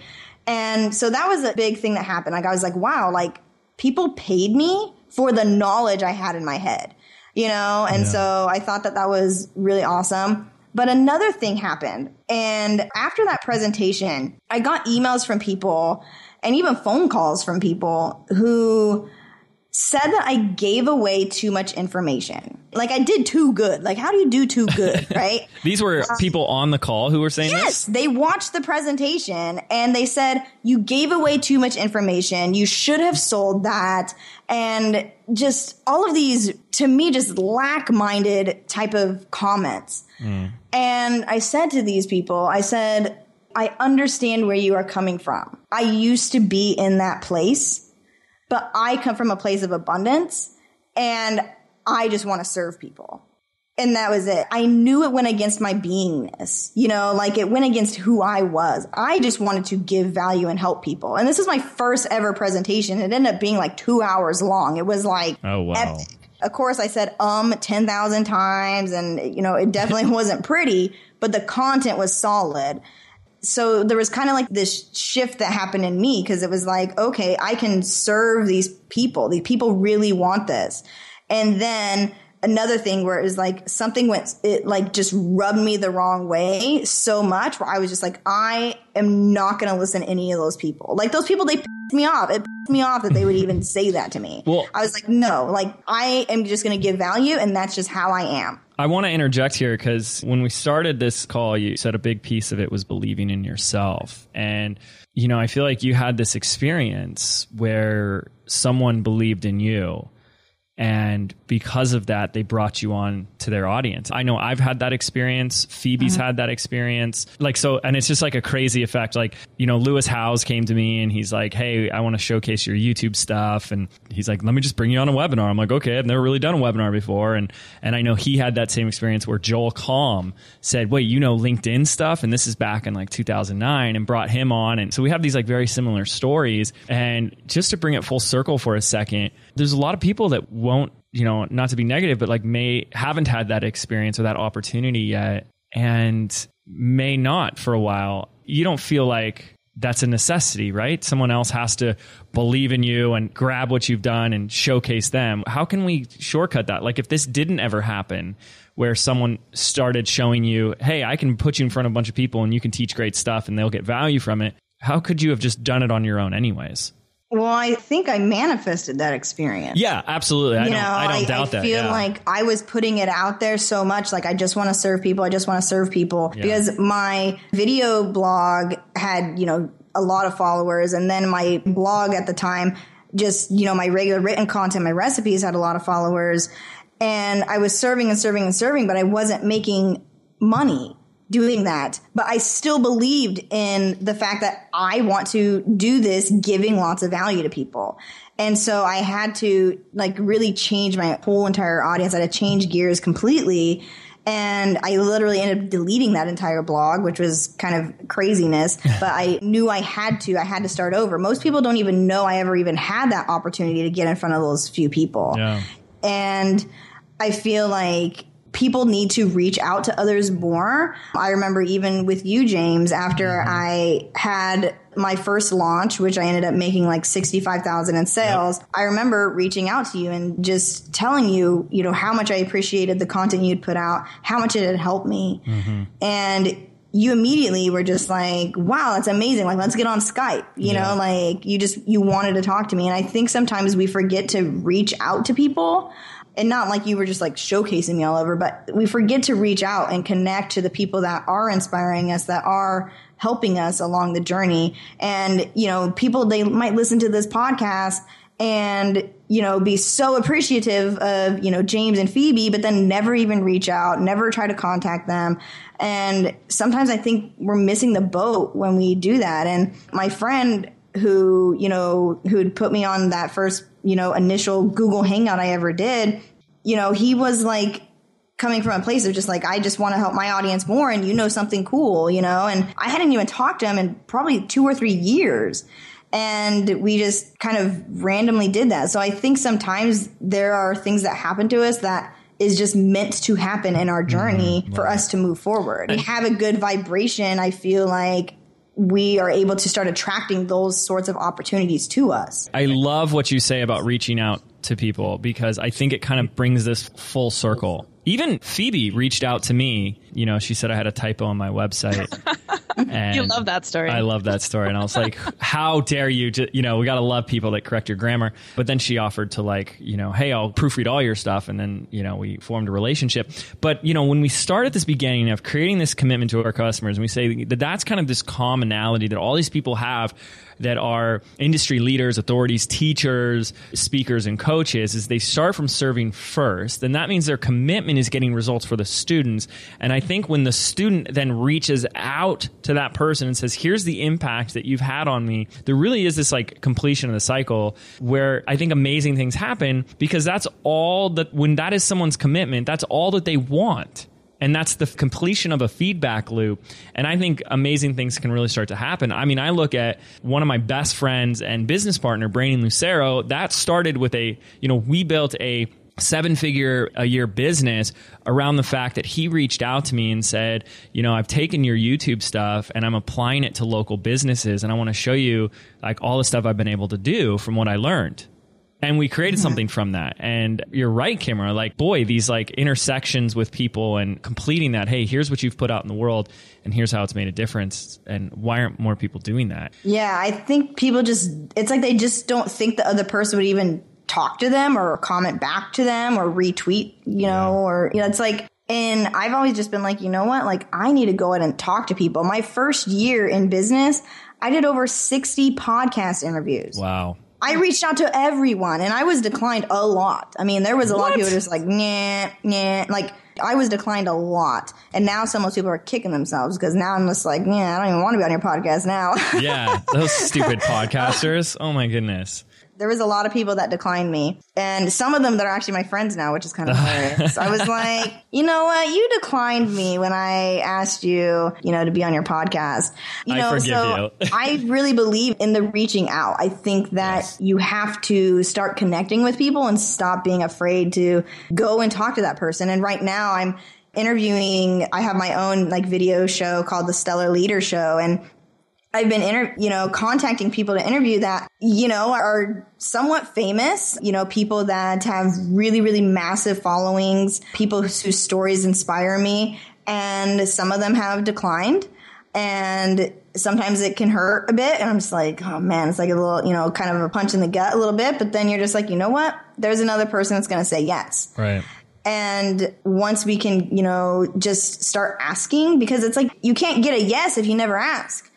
Speaker 3: And so that was a big thing that happened. Like I was like, wow, like people paid me for the knowledge I had in my head, you know? And so I thought that was really awesome. But another thing happened. And after that presentation, I got emails from people and even phone calls from people who said that I gave away too much information. Like I did too good. Like how do you do too good, right?
Speaker 5: These were people on the call who were saying this?
Speaker 3: Yes, they watched the presentation and they said, you gave away too much information. You should have sold that. And just all of these, to me, just lack-minded type of comments. And I said to these people, I said, I understand where you are coming from. I used to be in that place, but I come from a place of abundance and I just want to serve people. And that was it. I knew it went against my beingness, you know, like it went against who I was. I just wanted to give value and help people. And this is my first ever presentation. It ended up being like 2 hours long. It was like,
Speaker 5: oh, wow.
Speaker 3: Epic. Of course, I said 10,000 times, and, you know, it definitely wasn't pretty, but the content was solid. So there was kind of like this shift that happened in me because it was like, okay, I can serve these people. These people really want this. And then another thing where it was like something it like just rubbed me the wrong way so much where I was just like, I am not going to listen to any of those people. Like those people, they pissed me off. It pissed me off that they would even say that to me. Well, I was like, no, like I am just going to give value and that's just how I am.
Speaker 5: I want to interject here because when we started this call, you said a big piece of it was believing in yourself. And, you know, I feel like you had this experience where someone believed in you. And because of that, they brought you on to their audience. I know I've had that experience. Phoebe's had that experience. Like, so, and it's just like a crazy effect. Like, you know, Lewis Howes came to me and he's like, hey, I want to showcase your YouTube stuff. And he's like, let me just bring you on a webinar. I'm like, okay, I've never really done a webinar before. And I know he had that same experience where Joel Calm said, wait, you know, LinkedIn stuff. And this is back in like 2009 and brought him on. And so we have these like very similar stories. And just to bring it full circle for a second, there's a lot of people that won't, you know, not to be negative, but like haven't had that experience or that opportunity yet and may not for a while. You don't feel like that's a necessity, right? Someone else has to believe in you and grab what you've done and showcase them. How can we shortcut that? Like if this didn't ever happen where someone started showing you, hey, I can put you in front of a bunch of people and you can teach great stuff and they'll get value from it. How could you have just done it on your own anyways?
Speaker 3: Well, I think I manifested that experience.
Speaker 5: Yeah, absolutely. I don't doubt that.
Speaker 3: I feel like I was putting it out there so much. Like, I just want to serve people. I just want to serve people. Yeah. Because my video blog had, you know, a lot of followers. And then my blog at the time, just, you know, my regular written content, my recipes had a lot of followers. And I was serving and serving and serving, but I wasn't making money doing that. But I still believed in the fact that I want to do this, giving lots of value to people. And so I had to like really change my whole entire audience. I had to change gears completely. And I literally ended up deleting that entire blog, which was kind of craziness. But I knew I had to start over. Most people don't even know I ever even had that opportunity to get in front of those few people. Yeah. And I feel like people need to reach out to others more. I remember even with you, James, after I had my first launch, which I ended up making like $65,000 in sales. Yep. I remember reaching out to you and just telling you, you know, how much I appreciated the content you'd put out, how much it had helped me. Mm-hmm. And you immediately were just like, wow, that's amazing. Like, let's get on Skype. You know, like you wanted to talk to me. And I think sometimes we forget to reach out to people. And not like you were just like showcasing me all over, but we forget to reach out and connect to the people that are inspiring us, that are helping us along the journey. And, you know, people, they might listen to this podcast and, you know, be so appreciative of, you know, James and Phoebe, but then never even reach out, never try to contact them. And sometimes I think we're missing the boat when we do that. And my friend who'd put me on that first, you know, initial Google Hangout I ever did, you know, he was like coming from a place of just like, I just want to help my audience more and you know something cool, you know? And I hadn't even talked to him in probably 2 or 3 years. And we just kind of randomly did that. So I think sometimes there are things that happen to us that is just meant to happen in our journey for us to move forward. We have a good vibration. I feel like we are able to start attracting those sorts of opportunities to us.
Speaker 5: I love what you say about reaching out to people, because I think it kind of brings this full circle. Even Phoebe reached out to me. You know, she said I had a typo on my website. And
Speaker 4: you love that story.
Speaker 5: I love that story. And I was like, how dare you? You know, we got to love people that correct your grammar. But then she offered to like, you know, hey, I'll proofread all your stuff. And then, you know, we formed a relationship. But, you know, when we start at this beginning of creating this commitment to our customers, and we say that that's kind of this commonality that all these people have that are industry leaders, authorities, teachers, speakers, and coaches, is they start from serving first. And that means their commitment is getting results for the students. And I think when the student then reaches out to that person and says, here's the impact that you've had on me, there really is this like completion of the cycle where I think amazing things happen, because that's all that, when that is someone's commitment, that's all that they want. And that's the completion of a feedback loop. And I think amazing things can really start to happen. I mean, I look at one of my best friends and business partner, Brandon Lucero, that started with we built a 7-figure a year business around the fact that he reached out to me and said, you know, I've taken your YouTube stuff and I'm applying it to local businesses. And I want to show you like all the stuff I've been able to do from what I learned. And we created something from that. And you're right, Kimra, like, boy, these like intersections with people and completing that. Hey, here's what you've put out in the world and here's how it's made a difference. And why aren't more people doing that? Yeah,
Speaker 3: I think people it's like they just don't think the other person would even talk to them or comment back to them or retweet, or, it's like, and I've always just been like, you know what, like I need to go out and talk to people. My first year in business, I did over 60 podcast interviews.
Speaker 5: Wow.
Speaker 3: I reached out to everyone and I was declined a lot. I mean, there was a lot of people just like, nah, like I was declined a lot. And now some of those people are kicking themselves because now I'm just like, I don't even want to be on your podcast now.
Speaker 5: Yeah, those stupid podcasters. Oh my goodness.
Speaker 3: There was a lot of people that declined me, and some of them that are actually my friends now, which is kind of hilarious. I was like, you know what? You declined me when I asked you, to be on your podcast.
Speaker 5: I forgive you.
Speaker 3: I really believe in the reaching out. I think that you have to start connecting with people and stop being afraid to go and talk to that person. And right now I'm interviewing, I have my own like video show called The Stellar Leader Show, and I've been, contacting people to interview that, are somewhat famous, people that have really, really massive followings, people whose stories inspire me. And some of them have declined. And sometimes it can hurt a bit. And I'm just like, oh man, it's like a little, kind of a punch in the gut a little bit. But then you're just like, you know what? There's another person that's going to say yes.
Speaker 5: Right.
Speaker 3: And once we can, just start asking, because it's like, you can't get a yes if you never ask.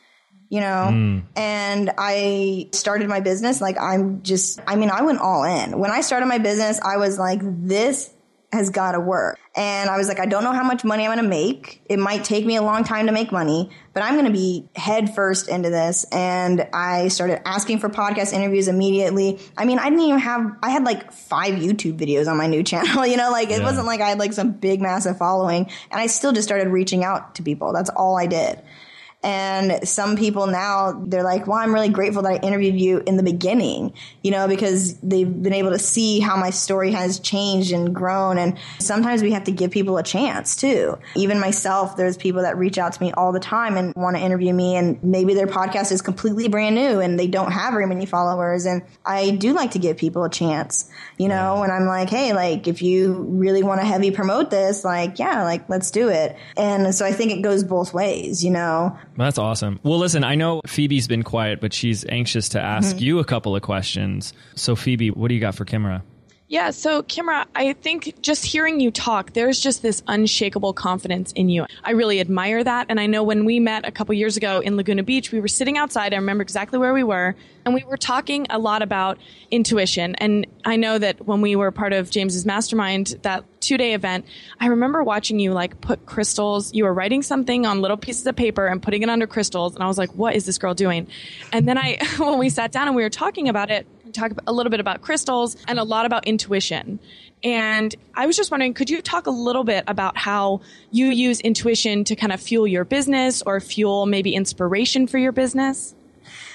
Speaker 3: And I started my business. Like I went all in. When I started my business, I was like, this has got to work. And I was like, I don't know how much money I'm going to make. It might take me a long time to make money, but I'm going to be head first into this. And I started asking for podcast interviews immediately. I mean, I had like 5 YouTube videos on my new channel, it wasn't like I had like some big, massive following. And I still just started reaching out to people. That's all I did. And some people now, they're like, well, I'm really grateful that I interviewed you in the beginning, because they've been able to see how my story has changed and grown. And sometimes we have to give people a chance too. Even myself, there's people that reach out to me all the time and want to interview me, and maybe their podcast is completely brand new and they don't have very many followers. And I do like to give people a chance, and I'm like, hey, like if you really want to heavy promote this, like, yeah, like let's do it. And so I think it goes both ways,
Speaker 5: That's awesome. Well, listen, I know Phoebe's been quiet, but she's anxious to ask you a couple of questions. So Phoebe, what do you got for Kimra?
Speaker 4: Yeah, so Kimra, I think just hearing you talk, there's just this unshakable confidence in you. I really admire that. And I know when we met a couple years ago in Laguna Beach, we were sitting outside. I remember exactly where we were. And we were talking a lot about intuition. And I know that when we were part of James's mastermind, that 2-day event, I remember watching you like put crystals. You were writing something on little pieces of paper and putting it under crystals. And I was like, what is this girl doing? And then when we sat down and we were talking about it, talk a little bit about crystals and a lot about intuition. And I was just wondering, could you talk a little bit about how you use intuition to kind of fuel your business or fuel maybe inspiration for your business?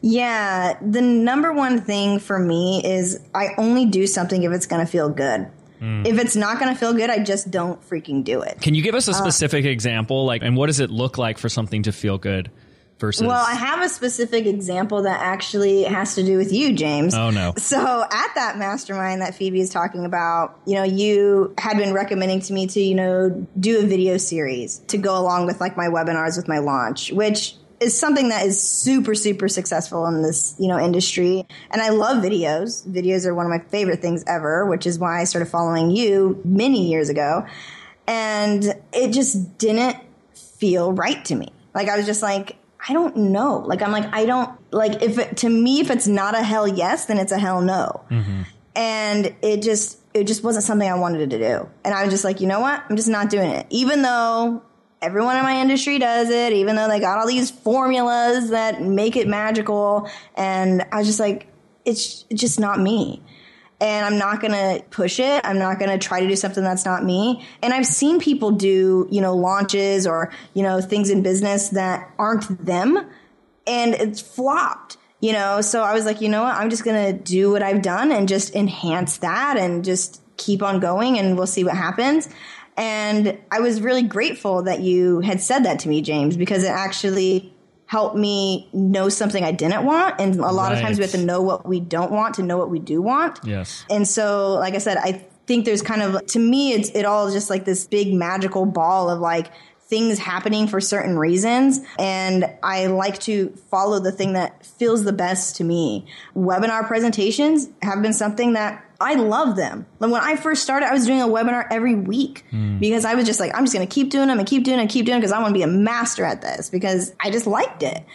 Speaker 3: Yeah, the number one thing for me is I only do something if it's going to feel good. If it's not going to feel good, I just don't freaking do it.
Speaker 5: Can you give us a specific example? Like, and what does it look like for something to feel good versus?
Speaker 3: Well, I have a specific example that actually has to do with you, James.
Speaker 5: Oh, no.
Speaker 3: So at that mastermind that Phoebe is talking about, you had been recommending to me to, do a video series to go along with like my webinars with my launch, which is something that is super, super successful in this, industry. And I love videos. Videos are one of my favorite things ever, which is why I started following you many years ago. And it just didn't feel right to me. Like, I was just like, I don't know. Like, I'm like, I don't like if it's not a hell yes, then it's a hell no. Mm-hmm. And it just wasn't something I wanted to do. And I was just like, you know what? I'm just not doing it. Even though everyone in my industry does it, even though they got all these formulas that make it magical. And I was just like, it's just not me. And I'm not going to push it. I'm not going to try to do something that's not me. And I've seen people do, launches or, things in business that aren't them. And it's flopped, So I was like, you know what? I'm just going to do what I've done and just enhance that and just keep on going and we'll see what happens. And I was really grateful that you had said that to me, James, because it actually helped me know something I didn't want. And a lot of times we have to know what we don't want to know what we do want.
Speaker 5: Yes.
Speaker 3: And so, like I said, I think there's kind of, to me, it all just like this big magical ball of like things happening for certain reasons. And I like to follow the thing that feels the best to me. Webinar presentations have been something that I love them. When I first started, I was doing a webinar every week because I was just like, I'm just going to keep doing them and keep doing it and keep doing it because I want to be a master at this because I just liked it.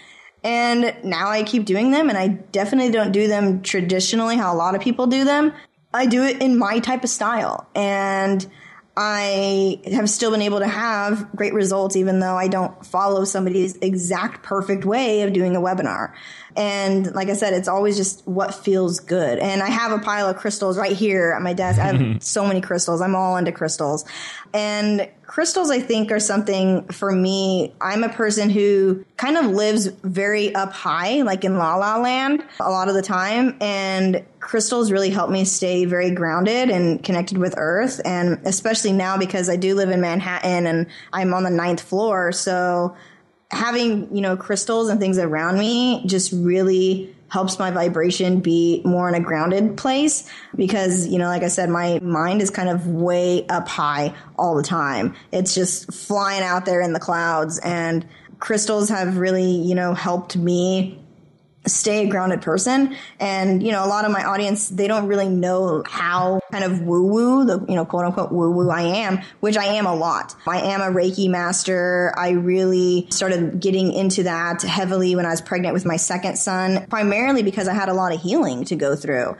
Speaker 3: And now I keep doing them and I definitely don't do them traditionally how a lot of people do them. I do it in my type of style and I have still been able to have great results even though I don't follow somebody's exact perfect way of doing a webinar. And like I said, it's always just what feels good. And I have a pile of crystals right here at my desk. I have so many crystals. I'm all into crystals. And crystals, I think, are something for me. I'm a person who kind of lives very up high, like in La La Land a lot of the time. And crystals really help me stay very grounded and connected with earth. And especially now because I do live in Manhattan and I'm on the 9th floor. So having, crystals and things around me just really helps my vibration be more in a grounded place because, like I said, my mind is kind of way up high all the time. It's just flying out there in the clouds and crystals have really, helped me stay a grounded person. And, a lot of my audience, they don't really know how kind of woo-woo, the, quote unquote woo-woo I am, which I am a lot. I am a Reiki master. I really started getting into that heavily when I was pregnant with my second son, primarily because I had a lot of healing to go through.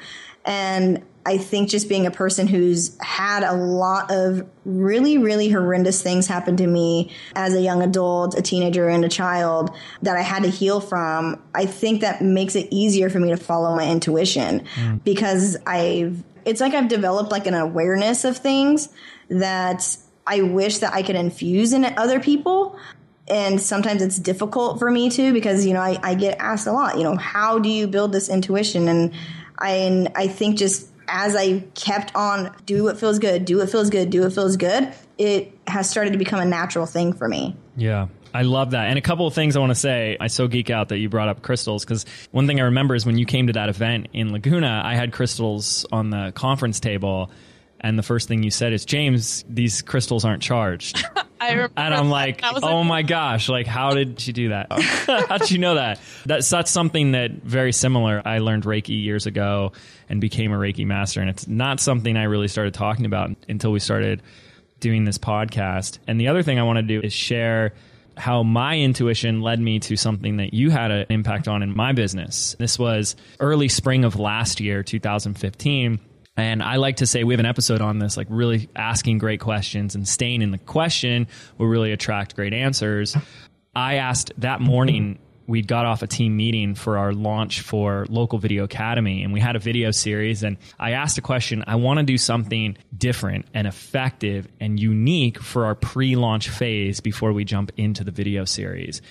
Speaker 3: And I think just being a person who's had a lot of really, really horrendous things happen to me as a young adult, a teenager, and a child that I had to heal from, I think that makes it easier for me to follow my intuition because it's like I've developed like an awareness of things that I wish that I could infuse in other people. And sometimes it's difficult for me to because, I get asked a lot, how do you build this intuition? And I think just as I kept on do what feels good, do what feels good, do what feels good, it has started to become a natural thing for me.
Speaker 5: Yeah. I love that. And a couple of things I want to say. I so geek out that you brought up crystals because one thing I remember is when you came to that event in Laguna, I had crystals on the conference table. And the first thing you said is, James, these crystals aren't charged. And I'm like, oh my gosh, like, how did you do that? How did you know that? That's something that very similar. I learned Reiki years ago and became a Reiki master. And it's not something I really started talking about until we started doing this podcast. And the other thing I want to do is share how my intuition led me to something that you had an impact on in my business. This was early spring of last year, 2015. And I like to say we have an episode on this, like really asking great questions and staying in the question will really attract great answers. I asked that morning we got off a team meeting for our launch for Local Video Academy, and we had a video series, and I asked a question. I want to do something different and effective and unique for our pre-launch phase before we jump into the video series.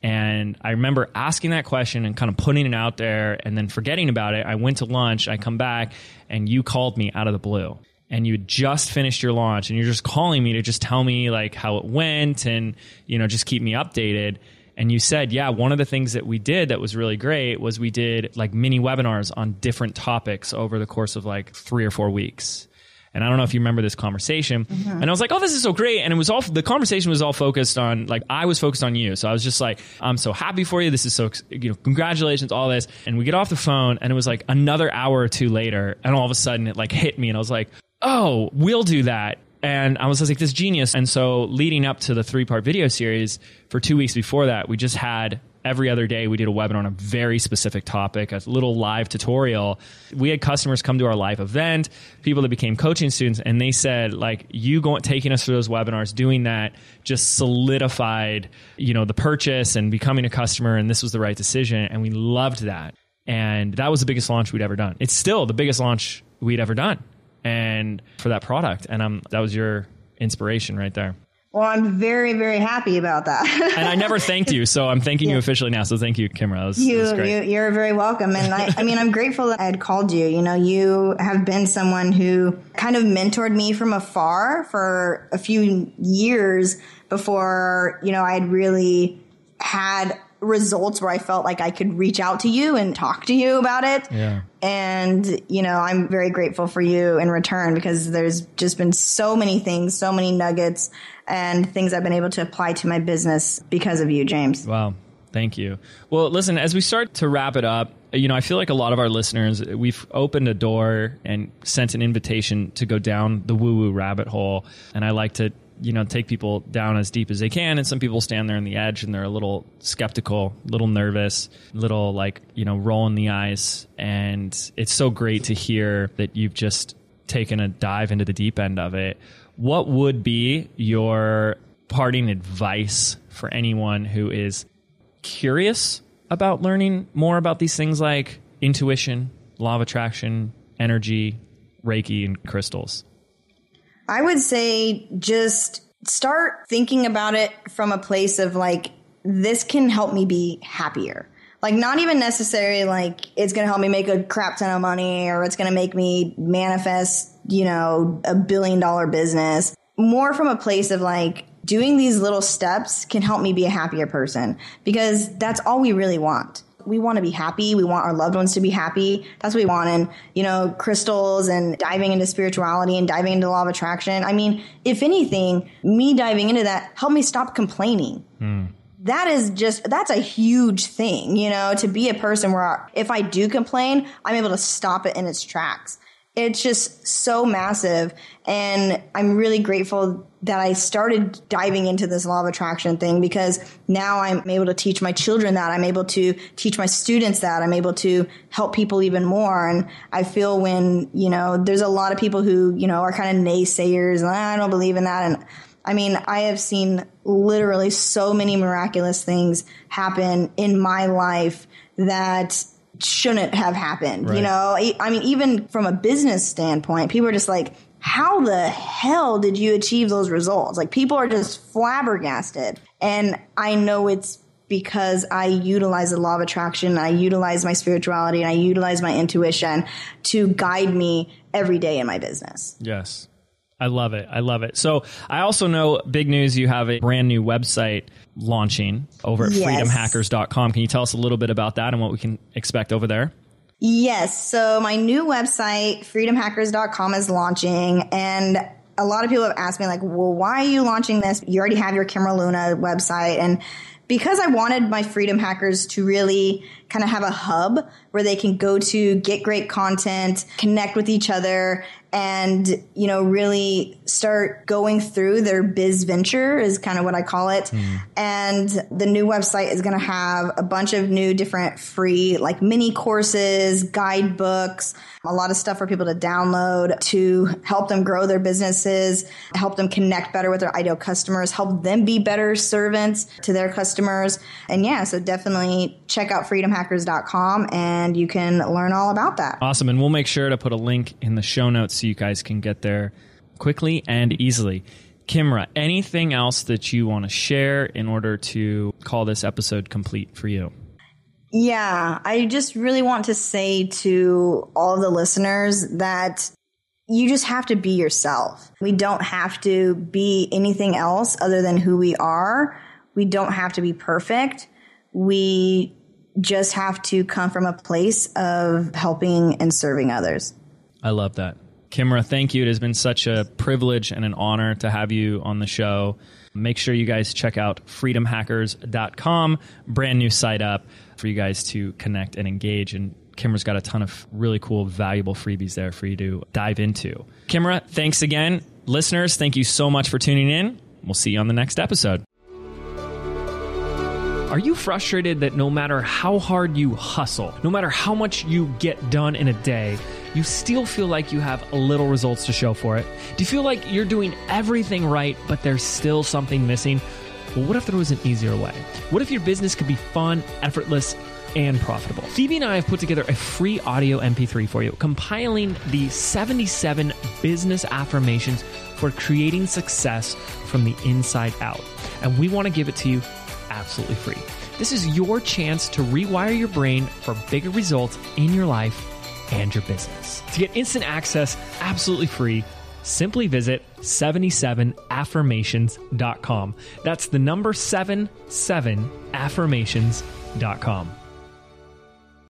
Speaker 5: And I remember asking that question and kind of putting it out there and then forgetting about it. I went to lunch, I come back, and you called me out of the blue. And you had just finished your launch, and you're just calling me to just tell me like how it went and, you know, just keep me updated. And you said, yeah, one of the things that we did that was really great was we did like mini webinars on different topics over the course of like 3 or 4 weeks. And I don't know if you remember this conversation. Mm-hmm. And I was like, oh, this is so great. And it was all, the conversation was all focused on, like, I was focused on you. So I was just like, I'm so happy for you. This is so, you know, congratulations, all this. And we get off the phone, and it was like another hour or two later. And all of a sudden it like hit me, and I was like, oh, we'll do that. And I was like, this is genius. And so leading up to the 3-part video series, for 2 weeks before that, we just had every other day we did a webinar on a very specific topic, a little live tutorial. We had customers come to our live event, people that became coaching students, and they said, like, you taking us through those webinars, doing that just solidified, you know, the purchase and becoming a customer, and this was the right decision. And we loved that. And that was the biggest launch we'd ever done. It's still the biggest launch we'd ever done. And for that product. And that was your inspiration right there.
Speaker 3: Well, I'm very, very happy about that.
Speaker 5: And I never thanked you, so I'm thanking you officially now. So thank you, Kimra. That was great.
Speaker 3: You're very welcome. And I mean, I'm grateful that I had called you. You know, you have been someone who kind of mentored me from afar for a few years before, you know, I had really had results where I felt like I could reach out to you and talk to you about it.
Speaker 5: Yeah.
Speaker 3: And, you know, I'm very grateful for you in return, because there's just been so many things, so many nuggets and things I've been able to apply to my business because of you, James.
Speaker 5: Wow. Thank you. Well, listen, as we start to wrap it up, you know, I feel like a lot of our listeners, we've opened a door and sent an invitation to go down the woo-woo rabbit hole. And I like to, you know, take people down as deep as they can. And some people stand there on the edge and they're a little skeptical, a little nervous, little like, you know, rolling the eyes. And it's so great to hear that you've just taken a dive into the deep end of it. What would be your parting advice for anyone who is curious about learning more about these things like intuition, law of attraction, energy, Reiki, and crystals?
Speaker 3: I would say just start thinking about it from a place of like, this can help me be happier. Like, not even necessarily like it's going to help me make a crap ton of money or it's going to make me manifest, you know, $1 billion business. More from a place of like, doing these little steps can help me be a happier person, because that's all we really want. We want to be happy. We want our loved ones to be happy. That's what we want. And, you know, crystals and diving into spirituality and diving into the law of attraction. I mean, if anything, me diving into that helped me stop complaining. That's a huge thing, you know, to be a person where if I do complain, I'm able to stop it in its tracks. It's just so massive. And I'm really grateful that I started diving into this law of attraction thing, because now I'm able to teach my children that. I'm able to teach my students that. I'm able to help people even more. And I feel when, you know, there's a lot of people who, you know, are kind of naysayers and I don't believe in that. And I mean, I have seen literally so many miraculous things happen in my life that shouldn't have happened. Right. You know, I mean, even from a business standpoint, people are just like, how the hell did you achieve those results? Like, people are just flabbergasted. And I know it's because I utilize the law of attraction, I utilize my spirituality, and I utilize my intuition to guide me every day in my business.
Speaker 5: Yes. I love it. I love it. So I also know, big news, you have a brand new website launching over at freedomhackers.com. Can you tell us a little bit about that and what we can expect over there?
Speaker 3: Yes. So my new website, freedomhackers.com, is launching. And a lot of people have asked me, like, well, why are you launching this? You already have your Kimra Luna website. And because I wanted my Freedom Hackers to really kind of have a hub where they can go to get great content, connect with each other, and, you know, really start going through their biz venture is kind of what I call it. And the new website is going to have a bunch of new different free like mini courses, guidebooks, a lot of stuff for people to download to help them grow their businesses, help them connect better with their ideal customers, help them be better servants to their customers. And yeah, so definitely check out freedomhackers.com and you can learn all about that.
Speaker 5: Awesome. And we'll make sure to put a link in the show notes so you guys can get there quickly and easily. Kimra, anything else that you want to share in order to call this episode complete for you?
Speaker 3: Yeah, I just really want to say to all the listeners that you just have to be yourself. We don't have to be anything else other than who we are. We don't have to be perfect. We just have to come from a place of helping and serving others.
Speaker 5: I love that. Kimra, thank you. It has been such a privilege and an honor to have you on the show. Make sure you guys check out freedomhackers.com, brand new site up for you guys to connect and engage. And Kimra's got a ton of really cool, valuable freebies there for you to dive into. Kimra, thanks again. Listeners, thank you so much for tuning in. We'll see you on the next episode. Are you frustrated that no matter how hard you hustle, no matter how much you get done in a day, you still feel like you have little results to show for it? Do you feel like you're doing everything right, but there's still something missing? Well, what if there was an easier way? What if your business could be fun, effortless, and profitable? Phoebe and I have put together a free audio MP3 for you, compiling the 77 business affirmations for creating success from the inside out. And we want to give it to you absolutely free. This is your chance to rewire your brain for bigger results in your life and your business. To get instant access absolutely free, simply visit 77affirmations.com. That's the number 77affirmations.com.